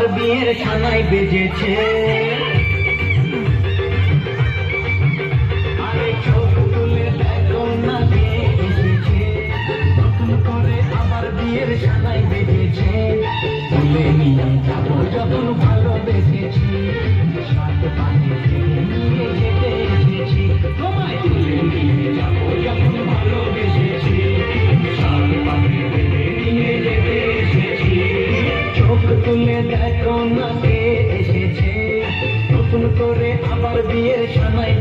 আবার বিয়ের সানাই বেজেছে। আরে চোখ তুলে দেখো না কে এসেছে, নতুন করে আবার বিয়ের সানাই বেজেছে। তুলে নিয়ে যাবো যখন ভালোবেসেছি, সাত পানে নিয়ে যেতে এসেছি। তোমায় তুলে নিয়ে যাবো যখন ভালোবেসেছি, সাত পানে নিয়ে যেতে এসেছি। চোখ তুলে দেখো না কে এসেছে, নতুন করে আবার বিয়ের সানাই